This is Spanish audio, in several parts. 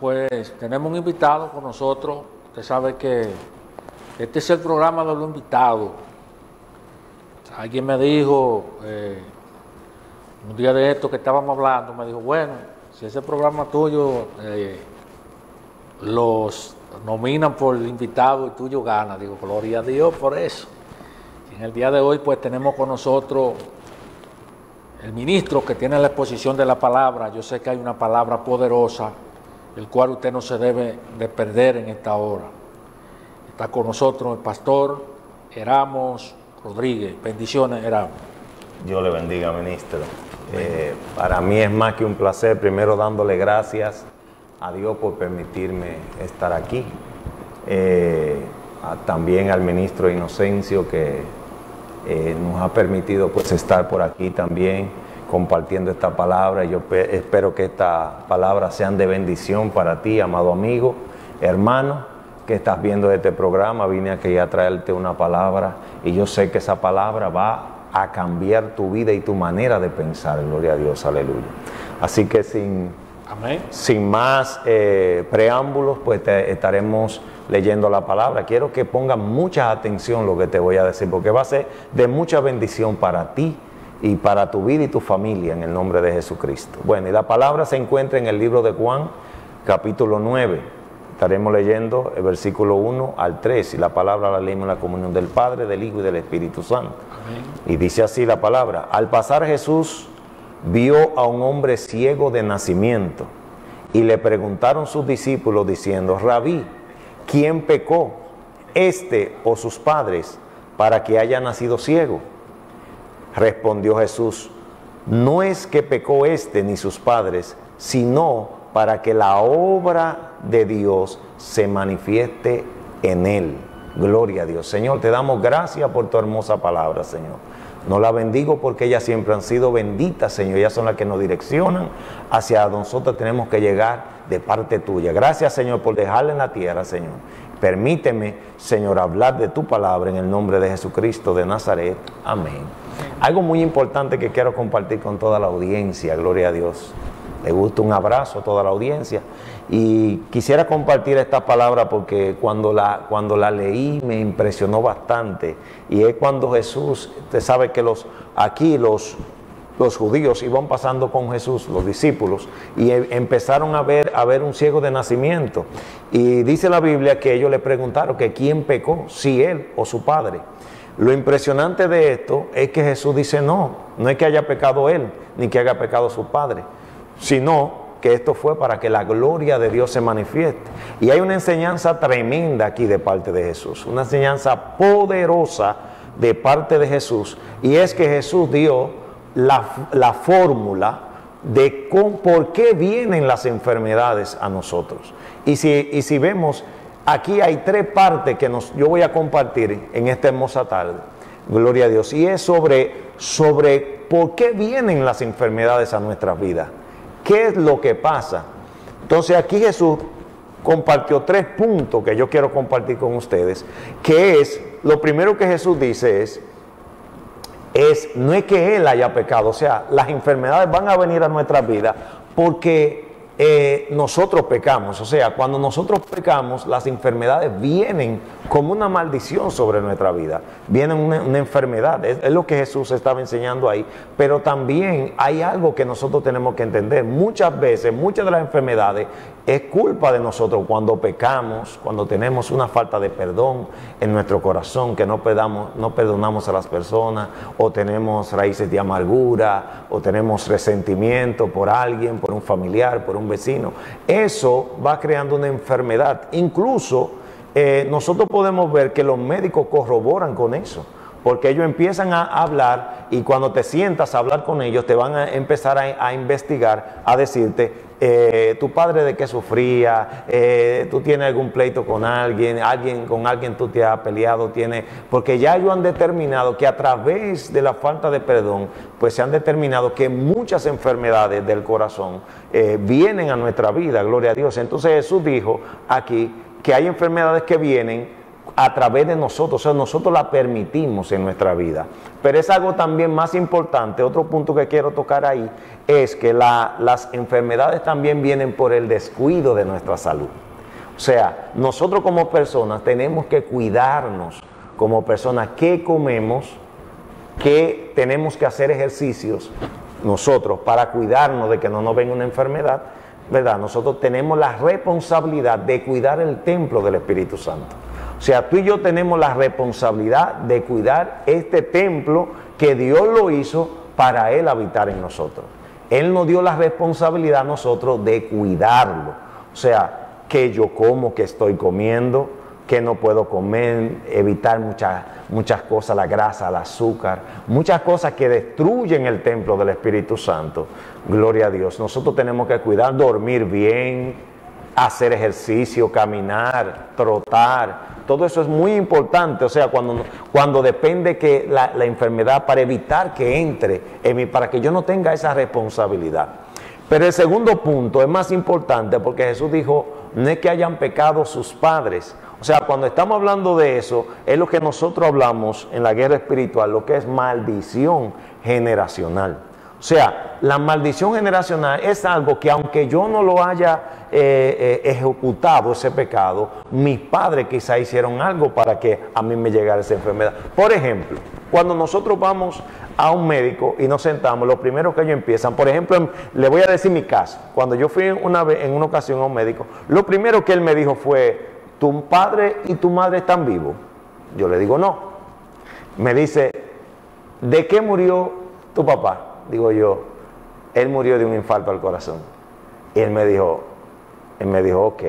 pues tenemos un invitado con nosotros. Usted sabe que este es el programa de los invitados. Alguien me dijo, un día de esto que estábamos hablando, me dijo, bueno, si ese programa tuyo los nominan por el invitado y tuyo gana. Digo, gloria a Dios por eso. Y en el día de hoy pues tenemos con nosotros el ministro que tiene la exposición de la palabra. Yo sé que hay una palabra poderosa, el cual usted no se debe de perder en esta hora. Está con nosotros el pastor Eramos Rodríguez. Bendiciones, Eramos. Dios le bendiga, ministro. Para mí es más que un placer, primero dándole gracias a Dios por permitirme estar aquí. También al ministro Inocencio que nos ha permitido pues estar por aquí también compartiendo esta palabra. Yo espero que esta palabra sean de bendición para ti, amado amigo, hermano, que estás viendo este programa. Vine aquí a traerte una palabra y yo sé que esa palabra va a cambiar tu vida y tu manera de pensar. Gloria a Dios, aleluya. Así que sin más preámbulos, pues estaremos leyendo la palabra. Quiero que pongan mucha atención lo que te voy a decir, porque va a ser de mucha bendición para ti y para tu vida y tu familia, en el nombre de Jesucristo. Bueno, y la palabra se encuentra en el libro de Juan, capítulo 9. Estaremos leyendo el versículo 1 al 3, y la palabra la leemos en la comunión del Padre, del Hijo y del Espíritu Santo. Amén. Y dice así la palabra: al pasar Jesús vio a un hombre ciego de nacimiento, y le preguntaron sus discípulos diciendo: Rabí, ¿quién pecó, este o sus padres, para que haya nacido ciego? Respondió Jesús: no es que pecó este ni sus padres, sino para que la obra de Dios se manifieste en él. Gloria a Dios. Señor, te damos gracias por tu hermosa palabra, Señor. No la bendigo porque ellas siempre han sido benditas, Señor. Ellas son las que nos direccionan hacia donde nosotros tenemos que llegar de parte tuya. Gracias, Señor, por dejarla en la tierra, Señor. Permíteme, Señor, hablar de tu palabra en el nombre de Jesucristo de Nazaret. Amén. Algo muy importante que quiero compartir con toda la audiencia. Gloria a Dios. Le gusta un abrazo a toda la audiencia. Y quisiera compartir esta palabra porque cuando la leí me impresionó bastante. Y es cuando Jesús, usted sabe que los judíos iban pasando con Jesús, los discípulos, y empezaron a ver un ciego de nacimiento. Y dice la Biblia que ellos le preguntaron que quién pecó, si él o su padre. Lo impresionante de esto es que Jesús dice no es que haya pecado él, ni que haya pecado su padre, sino que esto fue para que la gloria de Dios se manifieste. Y hay una enseñanza tremenda aquí de parte de Jesús, una enseñanza poderosa de parte de Jesús, y es que Jesús dio la fórmula de por qué vienen las enfermedades a nosotros. Y si vemos, aquí hay tres partes que yo voy a compartir en esta hermosa tarde, gloria a Dios, y es sobre por qué vienen las enfermedades a nuestras vidas. ¿Qué es lo que pasa? Entonces aquí Jesús compartió tres puntos que yo quiero compartir con ustedes, que es, lo primero que Jesús dice no es que Él haya pecado, o sea, las enfermedades van a venir a nuestras vidas porque nosotros pecamos. O sea, cuando nosotros pecamos, las enfermedades vienen como una maldición sobre nuestra vida. Viene una enfermedad, es lo que Jesús estaba enseñando ahí. Pero también hay algo que nosotros tenemos que entender. Muchas veces, muchas de las enfermedades es culpa de nosotros cuando pecamos, cuando tenemos una falta de perdón en nuestro corazón, que no perdonamos a las personas, o tenemos raíces de amargura, o tenemos resentimiento por alguien, por un familiar, por un vecino. Eso va creando una enfermedad. Incluso nosotros podemos ver que los médicos corroboran con eso, porque ellos empiezan a hablar, y cuando te sientas a hablar con ellos te van a empezar a investigar, a decirte tu padre de qué sufría, tú tienes algún pleito con alguien tú te has peleado, porque ya ellos han determinado que a través de la falta de perdón, pues se han determinado que muchas enfermedades del corazón vienen a nuestra vida, gloria a Dios. Entonces Jesús dijo aquí que hay enfermedades que vienen a través de nosotros, o sea, nosotros la permitimos en nuestra vida. Pero es algo también más importante, otro punto que quiero tocar ahí, es que las enfermedades también vienen por el descuido de nuestra salud. O sea, nosotros como personas tenemos que cuidarnos como personas, que comemos, que tenemos que hacer ejercicios nosotros para cuidarnos de que no nos venga una enfermedad, ¿verdad? Nosotros tenemos la responsabilidad de cuidar el templo del Espíritu Santo. O sea, tú y yo tenemos la responsabilidad de cuidar este templo que Dios lo hizo para Él habitar en nosotros. Él nos dio la responsabilidad a nosotros de cuidarlo. O sea, que yo como, que estoy comiendo, que no puedo comer, evitar muchas cosas, la grasa, el azúcar, muchas cosas que destruyen el templo del Espíritu Santo. Gloria a Dios. Nosotros tenemos que cuidar, dormir bien, hacer ejercicio, caminar, trotar. Todo eso es muy importante. O sea, cuando depende que la enfermedad, para evitar que entre en mí, para que yo no tenga esa responsabilidad. Pero el segundo punto es más importante, porque Jesús dijo, no es que hayan pecado sus padres. O sea, cuando estamos hablando de eso, es lo que nosotros hablamos en la guerra espiritual, lo que es maldición generacional. O sea, la maldición generacional es algo que aunque yo no lo haya ejecutado ese pecado, mis padres quizá hicieron algo para que a mí me llegara esa enfermedad. Por ejemplo, cuando nosotros vamos a un médico y nos sentamos, lo primero que ellos empiezan, por ejemplo, le voy a decir mi caso. Cuando yo fui en una ocasión a un médico, lo primero que él me dijo fue, ¿tu padre y tu madre están vivos? Yo le digo, no. Me dice, ¿de qué murió tu papá? Digo yo, él murió de un infarto al corazón. Y él me dijo, ok,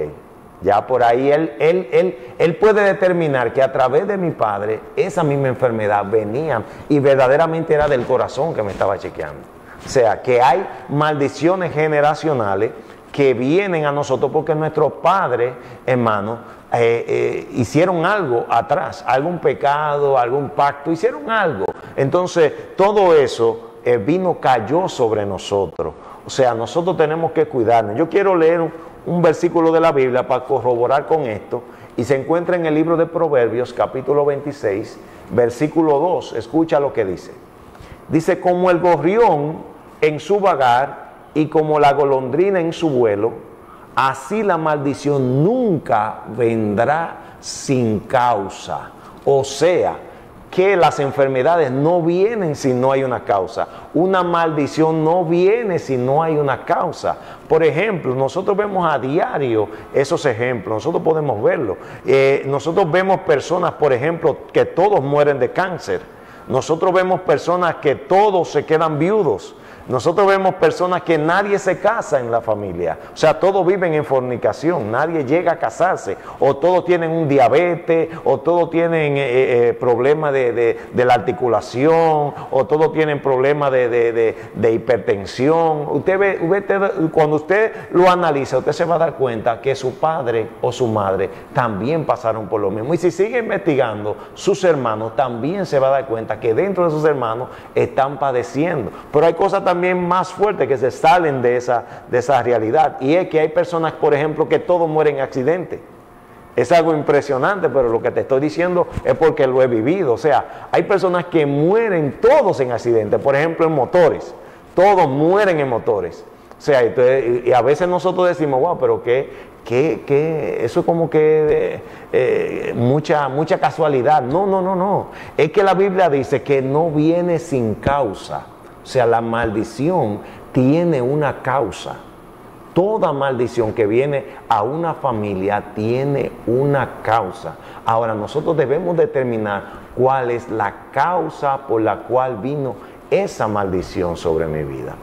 ya por ahí él puede determinar que a través de mi padre, esa misma enfermedad venía y verdaderamente era del corazón que me estaba chequeando. O sea, que hay maldiciones generacionales que vienen a nosotros porque nuestros padres, hermanos, hicieron algo atrás, algún pecado, algún pacto, hicieron algo. Entonces, todo eso cayó sobre nosotros. O sea, nosotros tenemos que cuidarnos. Yo quiero leer un versículo de la Biblia para corroborar con esto, y se encuentra en el libro de Proverbios, capítulo 26, versículo 2. Escucha lo que dice. Dice, como el gorrión en su vagar y como la golondrina en su vuelo, así la maldición nunca vendrá sin causa. O sea, que las enfermedades no vienen si no hay una causa. Una maldición no viene si no hay una causa. Por ejemplo, nosotros vemos a diario esos ejemplos, nosotros podemos verlo. Nosotros vemos personas, por ejemplo, que todos mueren de cáncer. Nosotros vemos personas que todos se quedan viudos. Nosotros vemos personas que nadie se casa en la familia. O sea, todos viven en fornicación, nadie llega a casarse. O todos tienen un diabetes, o todos tienen problemas de la articulación, o todos tienen problemas de hipertensión. Cuando usted lo analiza, usted se va a dar cuenta que su padre o su madre también pasaron por lo mismo. Y si sigue investigando, sus hermanos también se va a dar cuenta que dentro de sus hermanos están padeciendo. Pero hay cosas también más fuertes que se salen de esa realidad, y es que hay personas, por ejemplo, que todos mueren en accidentes. Es algo impresionante, pero lo que te estoy diciendo es porque lo he vivido. O sea, hay personas que mueren todos en accidentes, por ejemplo en motores, todos mueren en motores. O sea, entonces, y a veces nosotros decimos, wow, pero eso es como que mucha casualidad. No. Es que la Biblia dice que no viene sin causa. O sea, la maldición tiene una causa. Toda maldición que viene a una familia tiene una causa. Ahora, nosotros debemos determinar cuál es la causa por la cual vino esa maldición sobre mi vida.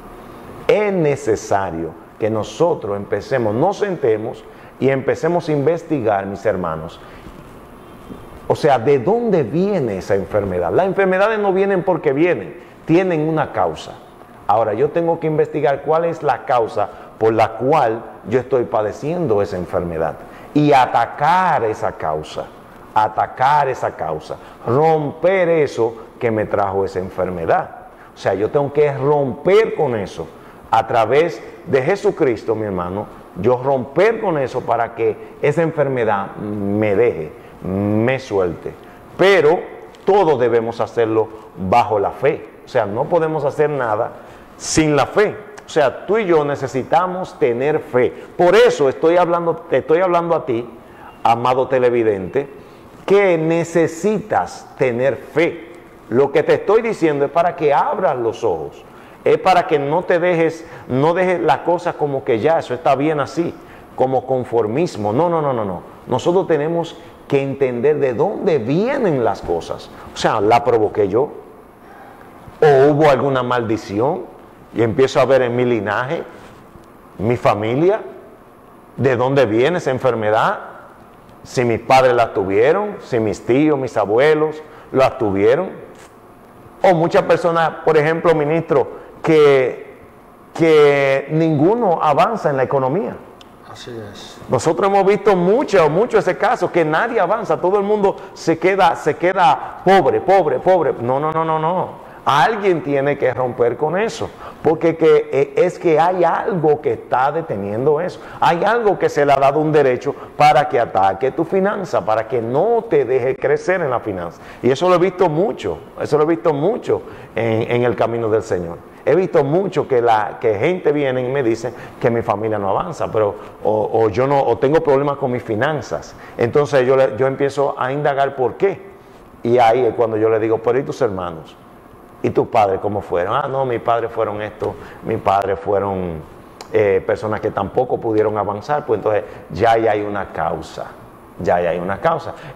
Es necesario que nosotros nos sentemos y empecemos a investigar, mis hermanos. O sea, ¿de dónde viene esa enfermedad? Las enfermedades no vienen porque vienen, tienen una causa. Ahora, yo tengo que investigar cuál es la causa por la cual yo estoy padeciendo esa enfermedad y atacar esa causa, romper eso que me trajo esa enfermedad. O sea, yo tengo que romper con eso a través de Jesucristo, mi hermano. Yo romper con eso para que esa enfermedad me deje. me suelte. Pero todos debemos hacerlo bajo la fe. O sea, no podemos hacer nada sin la fe. O sea, tú y yo necesitamos tener fe. Por eso te estoy hablando a ti, amado televidente, que necesitas tener fe. Lo que te estoy diciendo es para que abras los ojos. Es para que no dejes las cosas como que ya, eso está bien así, como conformismo. No. Nosotros tenemos que entender de dónde vienen las cosas. O sea, ¿la provoqué yo? ¿O hubo alguna maldición? Y empiezo a ver en mi linaje, mi familia, de dónde viene esa enfermedad. Si mis padres la tuvieron, si mis tíos, mis abuelos la tuvieron. O muchas personas, por ejemplo, ministro, que ninguno avanza en la economía. Así es. Nosotros hemos visto mucho ese caso, que nadie avanza, todo el mundo se queda pobre. No. Alguien tiene que romper con eso, porque es que hay algo que está deteniendo eso. Hay algo que se le ha dado un derecho para que ataque tu finanza, para que no te deje crecer en la finanza. Y eso lo he visto mucho, en el camino del Señor. He visto mucho que gente viene y me dice que mi familia no avanza, pero o tengo problemas con mis finanzas. Entonces yo empiezo a indagar por qué. Y ahí es cuando yo le digo, pero ¿y tus hermanos? ¿Y tus padres cómo fueron? No, mis padres fueron esto, mis padres fueron personas que tampoco pudieron avanzar, pues entonces ya hay una causa.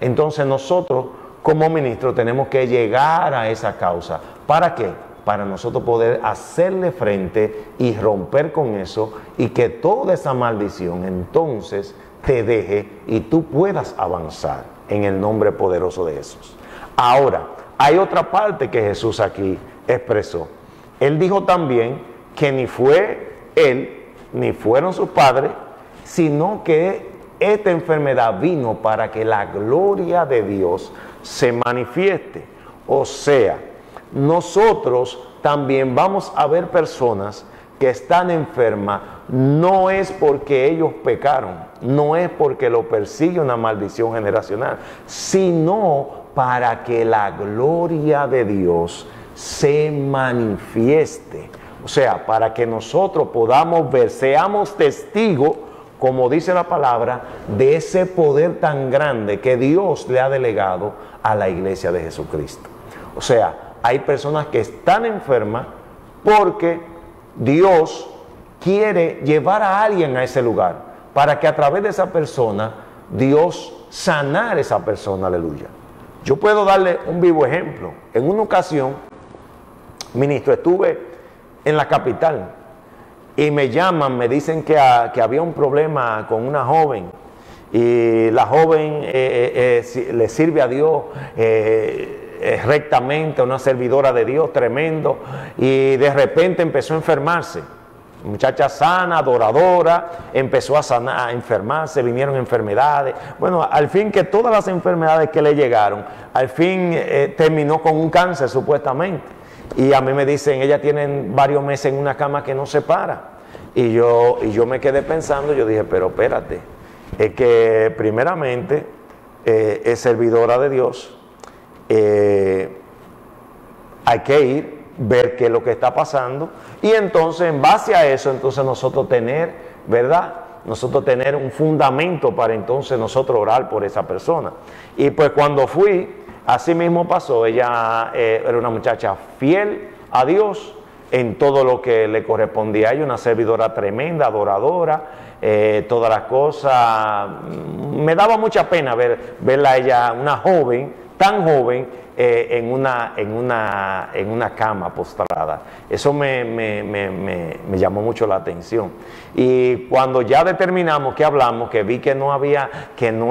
Entonces nosotros como ministros tenemos que llegar a esa causa. ¿Para qué? Para nosotros poder hacerle frente y romper con eso, y que toda esa maldición entonces te deje y tú puedas avanzar en el nombre poderoso de Jesús. Ahora, hay otra parte que Jesús aquí expresó. Él dijo también que ni fue él, ni fueron sus padres, sino que esta enfermedad vino para que la gloria de Dios se manifieste. O sea, nosotros también vamos a ver personas que están enfermas, no es porque ellos pecaron, no es porque lo persigue una maldición generacional, sino para que la gloria de Dios se manifieste. O sea, para que nosotros podamos ver, seamos testigos, como dice la palabra, de ese poder tan grande que Dios le ha delegado a la iglesia de Jesucristo. O sea, hay personas que están enfermas porque Dios quiere llevar a alguien a ese lugar, para que a través de esa persona, Dios sanar a esa persona, aleluya. Yo puedo darle un vivo ejemplo. En una ocasión, ministro, estuve en la capital y me llaman, me dicen que había un problema con una joven, y la joven le sirve a Dios rectamente, una servidora de Dios tremendo, y de repente empezó a enfermarse. Muchacha sana, adoradora, empezó a enfermarse, vinieron enfermedades. Bueno, al fin que todas las enfermedades que le llegaron, al fin terminó con un cáncer supuestamente. Y a mí me dicen, ella tiene varios meses en una cama que no se para. Y yo me quedé pensando, yo dije, pero espérate, es que primeramente es servidora de Dios, hay que ir, ver qué es lo que está pasando, y entonces en base a eso, entonces nosotros tener, ¿verdad? Nosotros tener un fundamento para entonces nosotros orar por esa persona. Y pues cuando fui, así mismo pasó. Ella era una muchacha fiel a Dios en todo lo que le correspondía a ella, una servidora tremenda, adoradora, todas las cosas. Me daba mucha pena verla a ella, una joven, tan joven, en una cama postrada. Eso me llamó mucho la atención. Y cuando ya determinamos que hablamos, que vi que no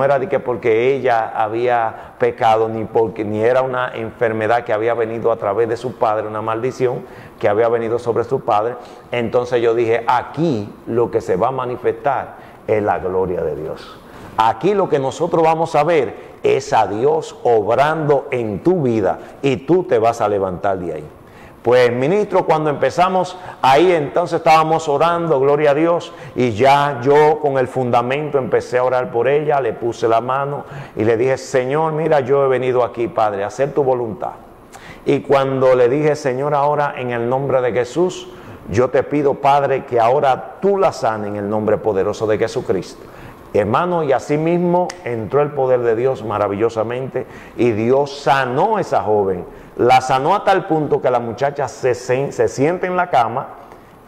era de que porque ella había pecado, ni era una enfermedad que había venido a través de su padre, una maldición que había venido sobre su padre, entonces yo dije, aquí lo que se va a manifestar es la gloria de Dios. Aquí lo que nosotros vamos a ver es a Dios obrando en tu vida, y tú te vas a levantar de ahí. Pues ministro, cuando empezamos ahí, entonces estábamos orando, gloria a Dios, y ya yo con el fundamento empecé a orar por ella, le puse la mano y le dije, Señor, mira, yo he venido aquí, Padre, a hacer tu voluntad. Y cuando le dije, Señor, ahora en el nombre de Jesús, yo te pido, Padre, que ahora tú la sanes en el nombre poderoso de Jesucristo. Hermano, y así mismo entró el poder de Dios maravillosamente y Dios sanó a esa joven. La sanó a tal punto que la muchacha se sienta en la cama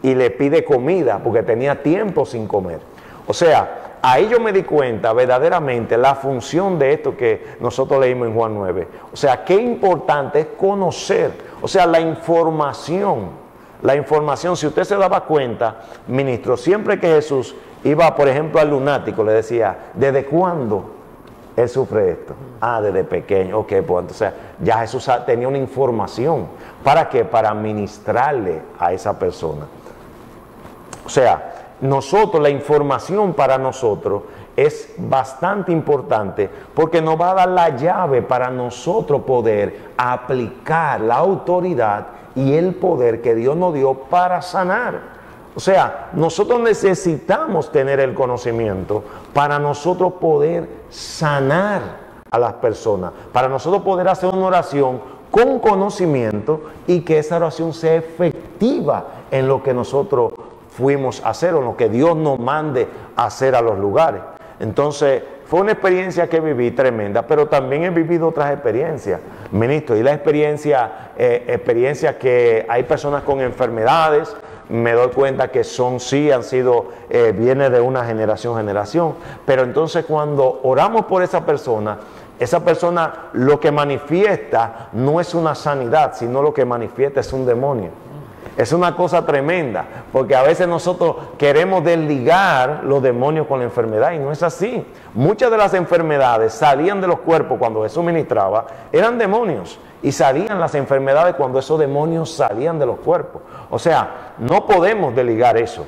y le pide comida porque tenía tiempo sin comer. O sea, ahí yo me di cuenta verdaderamente la función de esto que nosotros leímos en Juan 9. O sea, qué importante es conocer, o sea, la información. La información, si usted se daba cuenta, ministro, siempre que Jesús iba, por ejemplo, al lunático, le decía, ¿desde cuándo él sufre esto? Ah, desde pequeño. Ok, pues entonces ya Jesús tenía una información. ¿Para qué? Para ministrarle a esa persona. O sea, nosotros, la información para nosotros es bastante importante porque nos va a dar la llave para nosotros poder aplicar la autoridad y el poder que Dios nos dio para sanar. O sea, nosotros necesitamos tener el conocimiento para nosotros poder sanar a las personas, para nosotros poder hacer una oración con conocimiento y que esa oración sea efectiva en lo que nosotros fuimos a hacer o en lo que Dios nos mande a hacer a los lugares. Entonces, fue una experiencia que viví tremenda, pero también he vivido otras experiencias, ministro, y la experiencia que hay personas con enfermedades, me doy cuenta que viene de una generación a generación, pero entonces cuando oramos por esa persona lo que manifiesta no es una sanidad, sino lo que manifiesta es un demonio. Es una cosa tremenda, porque a veces nosotros queremos desligar los demonios con la enfermedad y no es así. Muchas de las enfermedades salían de los cuerpos cuando Jesús ministraba, eran demonios, y salían las enfermedades cuando esos demonios salían de los cuerpos. O sea, no podemos desligar eso.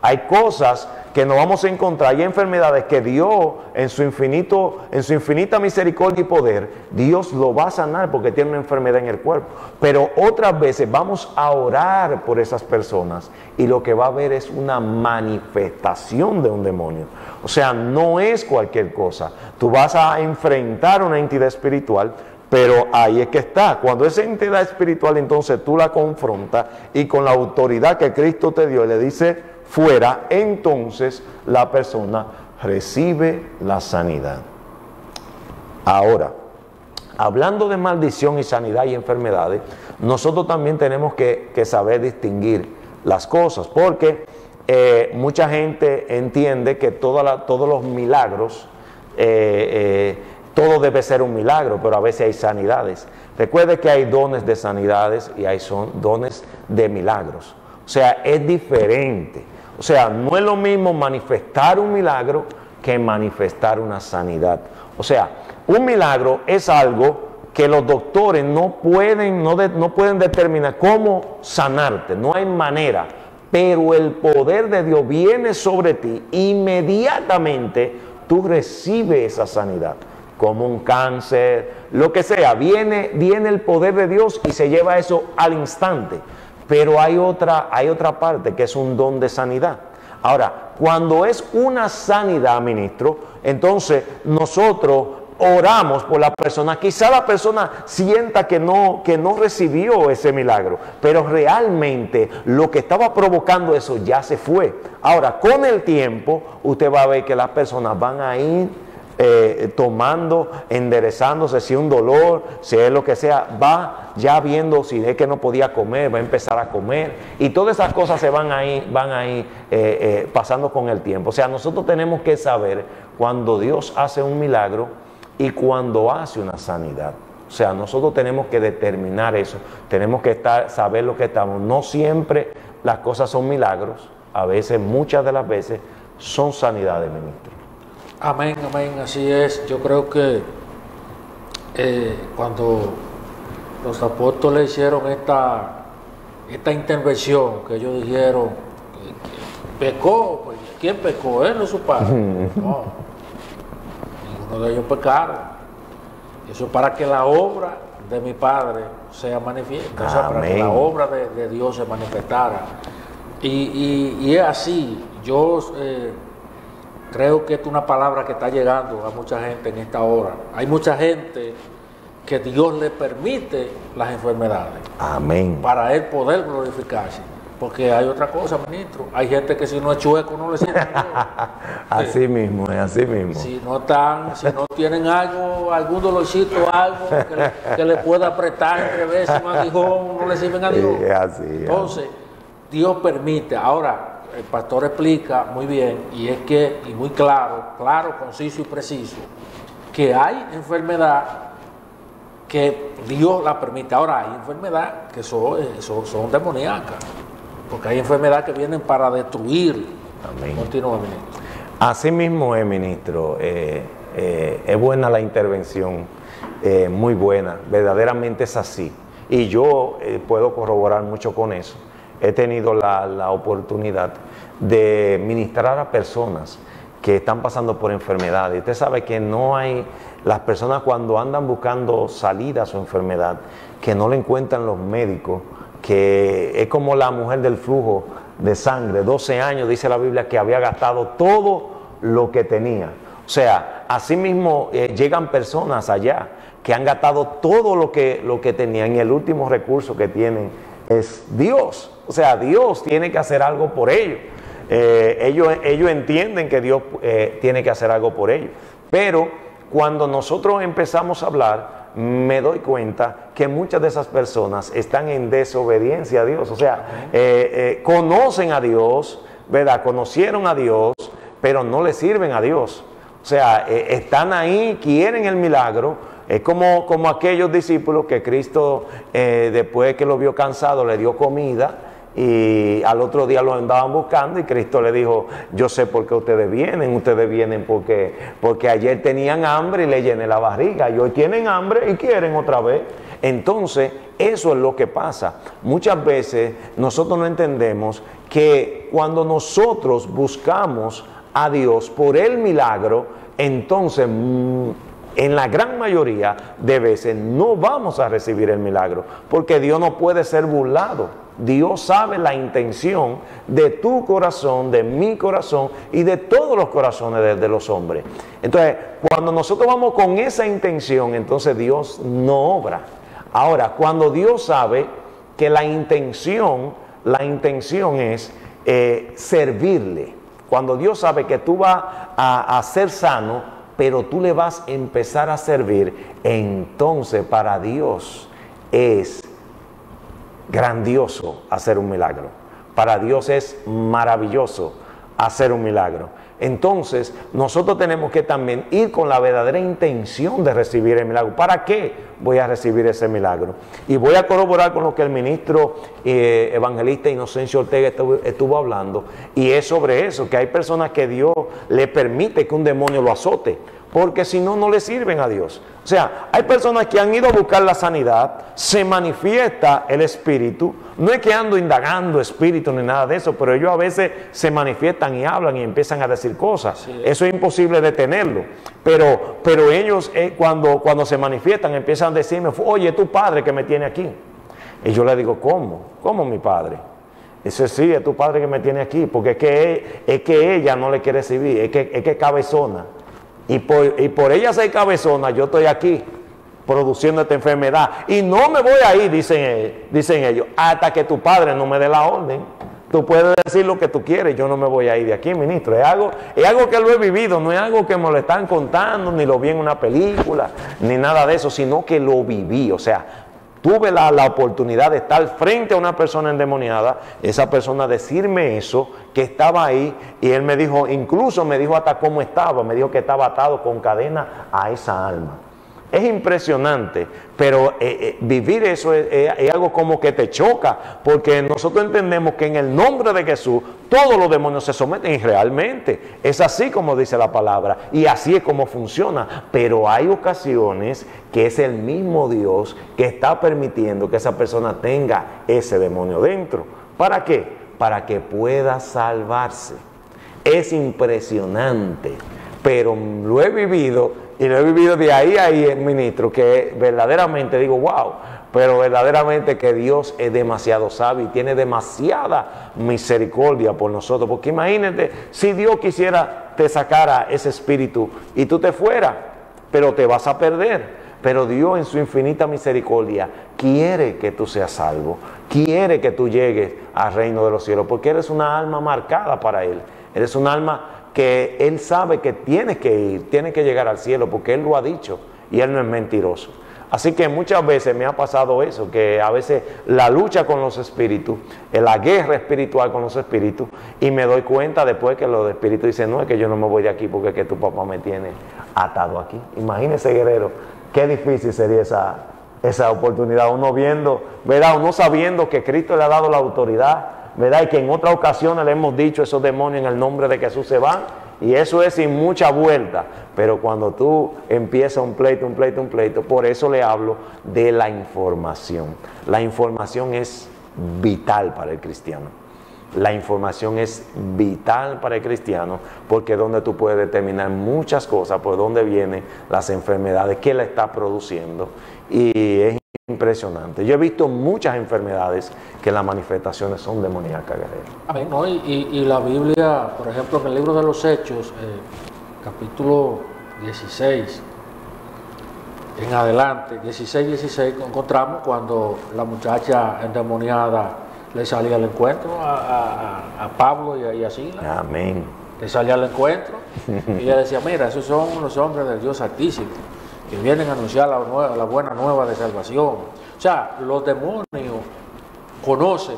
Hay cosas que nos vamos a encontrar, hay enfermedades que Dios en su infinita misericordia y poder, Dios lo va a sanar porque tiene una enfermedad en el cuerpo. Pero otras veces vamos a orar por esas personas y lo que va a haber es una manifestación de un demonio. O sea, no es cualquier cosa. Tú vas a enfrentar una entidad espiritual, pero ahí es que está. Cuando esa entidad espiritual entonces tú la confrontas y con la autoridad que Cristo te dio le dice fuera, entonces la persona recibe la sanidad. Ahora, hablando de maldición y sanidad y enfermedades, nosotros también tenemos que saber distinguir las cosas, porque mucha gente entiende que todos los milagros, todo debe ser un milagro, pero a veces hay sanidades. Recuerde que hay dones de sanidades y hay dones de milagros. O sea, es diferente. O sea, no es lo mismo manifestar un milagro que manifestar una sanidad. O sea, un milagro es algo que los doctores no pueden determinar cómo sanarte. No hay manera. Pero el poder de Dios viene sobre ti. Inmediatamente tú recibes esa sanidad. Como un cáncer, lo que sea. Viene el poder de Dios y se lleva eso al instante. Pero hay otra parte que es un don de sanidad. Ahora, cuando es una sanidad, ministro, entonces nosotros oramos por la persona. Quizá la persona sienta que no recibió ese milagro, pero realmente lo que estaba provocando eso ya se fue. Ahora, con el tiempo, usted va a ver que las personas van a ir enderezándose, si un dolor, si es lo que sea, va ya viendo si es que no podía comer, va a empezar a comer, y todas esas cosas se van a ir pasando con el tiempo. O sea, nosotros tenemos que saber cuando Dios hace un milagro y cuando hace una sanidad. O sea, nosotros tenemos que determinar eso, tenemos que saber lo que estamos. No siempre las cosas son milagros, a veces, muchas de las veces, son sanidades, ministro. Amén, amén, así es. Yo creo que cuando los apóstoles hicieron esta intervención, que ellos dijeron que pecó, pues, ¿quién pecó? Él o su padre. No, ninguno de ellos pecaron. Eso es para que la obra de mi Padre sea manifiesta, o sea, para que la obra de Dios se manifestara. Y es así. Yo creo que es una palabra que está llegando a mucha gente en esta hora. Hay mucha gente que Dios le permite las enfermedades. Amén. Para Él poder glorificarse. Porque hay otra cosa, ministro. Hay gente que si no es chueco no le sirve a Dios. Así mismo, es así mismo. Si no tienen algo, algún dolorcito, algo que le pueda apretar entre veces un aguijón, no le sirven a Dios. Sí, es así. Entonces, Dios permite. Ahora, el pastor explica muy bien, y es que, y muy claro, conciso y preciso, que hay enfermedad que Dios la permite. Ahora, hay enfermedad que son demoníacas, porque hay enfermedades que vienen para destruir. Amén. Continúa, ministro. Así mismo es, ministro. Es buena la intervención, muy buena. Verdaderamente es así. Y yo puedo corroborar mucho con eso. He tenido la oportunidad de ministrar a personas que están pasando por enfermedades. Usted sabe que no hay... Las personas cuando andan buscando salida a su enfermedad, que no le encuentran los médicos, que es como la mujer del flujo de sangre, 12 años, dice la Biblia, que había gastado todo lo que tenía. O sea, así mismo llegan personas allá que han gastado todo lo que tenían, y el último recurso que tienen es Dios. O sea, Dios tiene que hacer algo por ellos. Ellos entienden que Dios tiene que hacer algo por ellos. Pero cuando nosotros empezamos a hablar, me doy cuenta que muchas de esas personas están en desobediencia a Dios. O sea, conocen a Dios, ¿verdad? Conocieron a Dios, pero no le sirven a Dios. O sea, están ahí, quieren el milagro. Es como aquellos discípulos que Cristo, después que lo vio cansado, le dio comida, y al otro día lo andaban buscando, y Cristo le dijo: yo sé por qué ustedes vienen porque ayer tenían hambre y le llené la barriga, y hoy tienen hambre y quieren otra vez. Entonces, eso es lo que pasa. Muchas veces nosotros no entendemos que cuando nosotros buscamos a Dios por el milagro, entonces en la gran mayoría de veces no vamos a recibir el milagro, porque Dios no puede ser burlado. Dios sabe la intención de tu corazón, de mi corazón y de todos los corazones de los hombres. Entonces, cuando nosotros vamos con esa intención, entonces Dios no obra. Ahora, cuando Dios sabe que la intención es servirle, cuando Dios sabe que tú vas a ser sano, pero tú le vas a empezar a servir, entonces para Dios es grandioso hacer un milagro. Para Dios es maravilloso hacer un milagro. Entonces, nosotros tenemos que también ir con la verdadera intención de recibir el milagro. ¿Para qué voy a recibir ese milagro? Y voy a corroborar con lo que el ministro evangelista Inocencio Ortega estuvo hablando, y es sobre eso, que hay personas que Dios le permite que un demonio lo azote, porque si no, no le sirven a Dios. O sea, hay personas que han ido a buscar la sanidad, se manifiesta el espíritu, no es que ando indagando espíritu ni nada de eso, pero ellos a veces se manifiestan y hablan y empiezan a decir cosas. Sí. Eso es imposible detenerlo. Pero ellos cuando se manifiestan empiezan a decirme: oye, es tu padre que me tiene aquí. Y yo le digo: ¿cómo? ¿Cómo mi padre? Dice: sí, es tu padre que me tiene aquí, porque es que ella no le quiere recibir, es que es cabezona. Y por ella ser cabezona, yo estoy aquí produciendo esta enfermedad. Y no me voy a ir, dicen ellos, hasta que tu padre no me dé la orden. Tú puedes decir lo que tú quieres, yo no me voy a ir de aquí, ministro. Es algo que lo he vivido, no es algo que me lo están contando, ni lo vi en una película, ni nada de eso, sino que lo viví. O sea, tuve la oportunidad de estar frente a una persona endemoniada, esa persona decirme eso, que estaba ahí, y él me dijo, incluso me dijo hasta cómo estaba, me dijo que estaba atado con cadena a esa alma. Es impresionante, pero vivir eso es algo como que te choca, porque nosotros entendemos que en el nombre de Jesús todos los demonios se someten, y realmente es así como dice la palabra, y así es como funciona. Pero hay ocasiones que es el mismo Dios que está permitiendo que esa persona tenga ese demonio dentro. ¿Para qué? Para que pueda salvarse. Es impresionante. pero lo he vivido, y lo he vivido de ahí a ahí, ministro, que verdaderamente digo, wow, pero verdaderamente que Dios es demasiado sabio y tiene demasiada misericordia por nosotros, porque imagínate, si Dios quisiera te sacara ese espíritu y tú te fueras, pero te vas a perder. Pero Dios en su infinita misericordia quiere que tú seas salvo, quiere que tú llegues al reino de los cielos, porque eres una alma marcada para Él, eres un alma que Él sabe que tienes que ir, tienes que llegar al cielo, porque Él lo ha dicho y Él no es mentiroso. Así que muchas veces me ha pasado eso, que a veces la lucha con los espíritus, la guerra espiritual con los espíritus, y me doy cuenta después que los espíritus dicen, no, es que yo no me voy de aquí porque es que tu papá me tiene atado aquí. Imagínese, guerrero, qué difícil sería esa oportunidad, uno viendo, ¿verdad? Uno sabiendo que Cristo le ha dado la autoridad, ¿verdad? Y que en otras ocasiones le hemos dicho esos demonios en el nombre de Jesús se van, y eso es sin mucha vuelta. Pero cuando tú empiezas un pleito, por eso le hablo de la información. La información es vital para el cristiano. La información es vital para el cristiano, porque es donde tú puedes determinar muchas cosas, por dónde vienen las enfermedades, qué la está produciendo, y es impresionante. Yo he visto muchas enfermedades que las manifestaciones son demoníacas, guerrero. Amén, ¿no? Y la Biblia, por ejemplo, en el libro de los Hechos, capítulo 16, en adelante, 16, encontramos cuando la muchacha endemoniada le salía al encuentro a Pablo y a Silas. Amén. Le salía al encuentro y ella decía, mira, esos son los hombres del Dios Altísimo, que vienen a anunciar la buena nueva de salvación. O sea, los demonios conocen.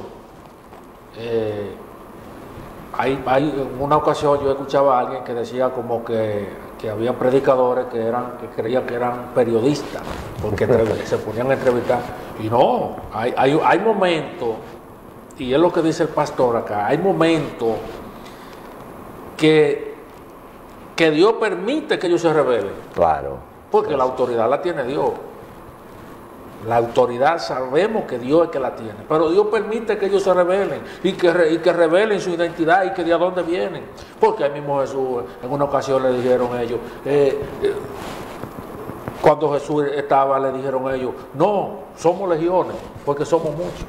En una ocasión yo escuchaba a alguien que decía como que había predicadores que creían que eran periodistas, porque se ponían a entrevistar. Y no, hay momentos, y es lo que dice el pastor acá, hay momentos que Dios permite que ellos se rebelen. Claro. Porque la autoridad la tiene Dios. La autoridad sabemos que Dios es que la tiene, pero Dios permite que ellos se rebelen y que revelen su identidad y que de dónde vienen. Porque ahí mismo Jesús, en una ocasión le dijeron ellos, cuando Jesús estaba, le dijeron ellos, no, somos legiones, porque somos muchos.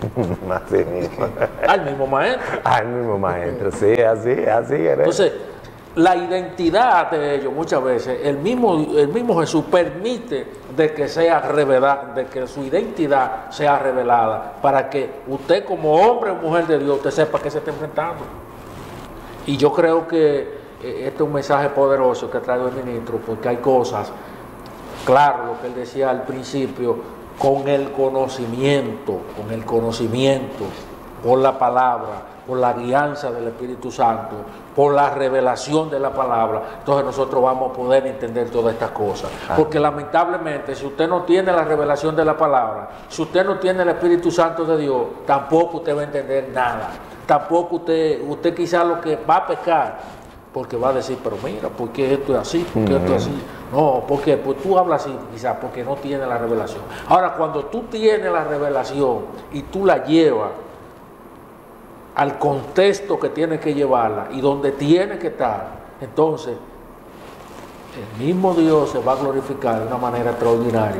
Así mismo. Al mismo maestro. Al mismo maestro, sí, así. Entonces, la identidad de ellos muchas veces, el mismo Jesús permite de que sea revelada, de que su identidad sea revelada, para que usted como hombre o mujer de Dios, usted sepa que se está enfrentando. Y yo creo que este es un mensaje poderoso que trae el ministro, porque hay cosas, claro, lo que él decía al principio, con el conocimiento, por la palabra, por la guianza del Espíritu Santo, por la revelación de la palabra, entonces nosotros vamos a poder entender todas estas cosas. Porque lamentablemente, si usted no tiene la revelación de la palabra, si usted no tiene el Espíritu Santo de Dios, tampoco usted va a entender nada. Tampoco usted quizá lo que va a pecar, porque va a decir, pero mira, ¿por qué esto es así? ¿Por qué esto es así? No, ¿por qué? Pues tú hablas así, quizás porque no tienes la revelación. Ahora, cuando tú tienes la revelación y tú la llevas al contexto que tiene que llevarla y donde tiene que estar, entonces el mismo Dios se va a glorificar de una manera extraordinaria